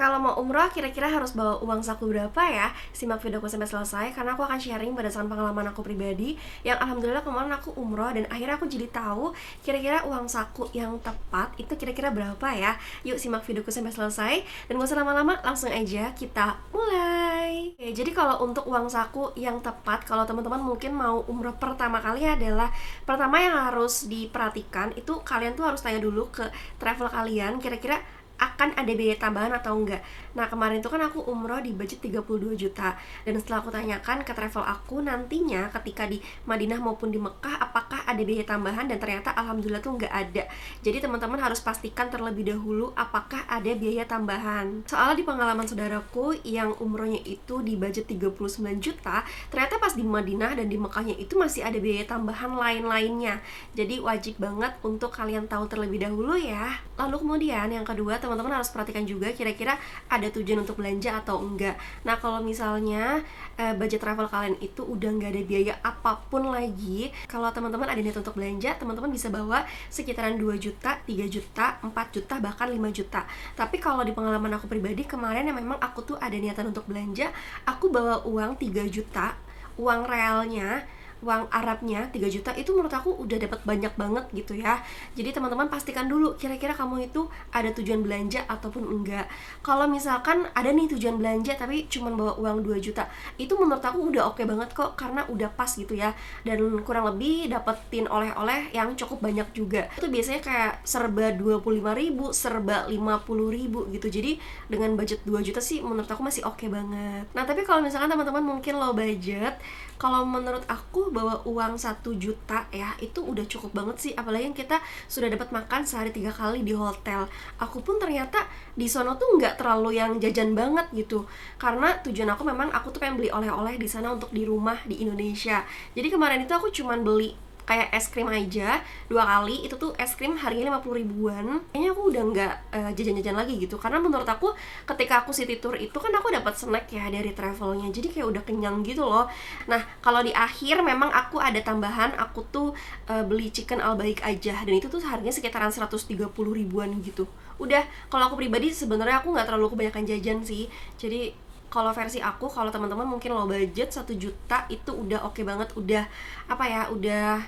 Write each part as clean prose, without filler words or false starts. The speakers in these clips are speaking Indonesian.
Kalau mau umroh, kira-kira harus bawa uang saku berapa ya? Simak videoku sampai selesai, karena aku akan sharing berdasarkan pengalaman aku pribadi yang alhamdulillah kemarin aku umroh dan akhirnya aku jadi tahu kira-kira uang saku yang tepat itu kira-kira berapa ya. Yuk simak videoku sampai selesai dan gak usah lama-lama, langsung aja kita mulai. Oke, jadi kalau untuk uang saku yang tepat, kalau teman-teman mungkin mau umroh pertama kali adalah pertama yang harus diperhatikan itu kalian tuh harus tanya dulu ke travel kalian kira-kira akan ada biaya tambahan atau enggak. Nah kemarin itu kan aku umroh di budget 32 juta. Dan setelah aku tanyakan ke travel aku, nantinya ketika di Madinah maupun di Mekah apakah ada biaya tambahan, dan ternyata alhamdulillah tuh enggak ada. Jadi teman-teman harus pastikan terlebih dahulu apakah ada biaya tambahan. Soalnya di pengalaman saudaraku yang umrohnya itu di budget 39 juta, ternyata pas di Madinah dan di Mekahnya itu masih ada biaya tambahan lain-lainnya. Jadi wajib banget untuk kalian tahu terlebih dahulu ya. Lalu kemudian yang kedua, teman-teman harus perhatikan juga kira-kira ada tujuan untuk belanja atau enggak. Nah kalau misalnya budget travel kalian itu udah nggak ada biaya apapun lagi, kalau teman-teman ada niat untuk belanja, teman-teman bisa bawa sekitaran 2 juta, 3 juta, 4 juta, bahkan 5 juta. Tapi kalau di pengalaman aku pribadi kemarin yang memang aku tuh ada niatan untuk belanja, aku bawa uang 3 juta, uang realnya, uang Arabnya 3 juta, itu menurut aku udah dapat banyak banget gitu ya. Jadi teman-teman pastikan dulu kira-kira kamu itu ada tujuan belanja ataupun enggak. Kalau misalkan ada nih tujuan belanja tapi cuman bawa uang 2 juta, itu menurut aku udah oke banget kok, karena udah pas gitu ya. Dan kurang lebih dapetin oleh-oleh yang cukup banyak juga. Itu biasanya kayak serba 25.000, serba 50.000 gitu. Jadi dengan budget 2 juta sih menurut aku masih oke banget. Nah tapi kalau misalkan teman-teman mungkin low budget, kalau menurut aku bawa uang 1 juta ya itu udah cukup banget sih. Apalagi yang kita sudah dapat makan sehari 3 kali di hotel. Aku pun ternyata di sono tuh nggak terlalu yang jajan banget gitu, karena tujuan aku memang aku tuh pengen beli oleh-oleh di sana untuk di rumah di Indonesia. Jadi kemarin itu aku cuman beli kayak es krim aja 2 kali, itu tuh es krim harganya 50 ribuan. Kayaknya aku udah nggak jajan-jajan lagi gitu, karena menurut aku ketika aku city tour itu kan aku dapat snack ya dari travelnya, jadi kayak udah kenyang gitu loh. Nah kalau di akhir memang aku ada tambahan, aku tuh beli chicken al baik aja, dan itu tuh harganya sekitaran 130 ribuan gitu. Udah, kalau aku pribadi sebenarnya aku nggak terlalu kebanyakan jajan sih. Jadi kalau versi aku, kalau teman-teman mungkin low budget 1 juta itu udah oke banget, udah apa ya, udah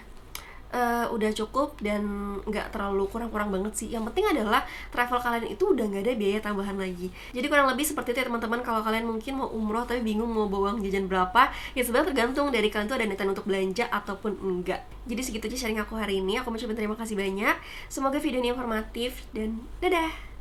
cukup dan nggak terlalu kurang-kurang banget sih. Yang penting adalah travel kalian itu udah nggak ada biaya tambahan lagi. Jadi kurang lebih seperti itu ya teman-teman. Kalau kalian mungkin mau umroh tapi bingung mau bawa uang jajan berapa, ya sebenarnya tergantung dari kalian tuh ada niatan untuk belanja ataupun enggak. Jadi segitu aja sharing aku hari ini. Aku mau coba terima kasih banyak. Semoga video ini informatif dan dadah.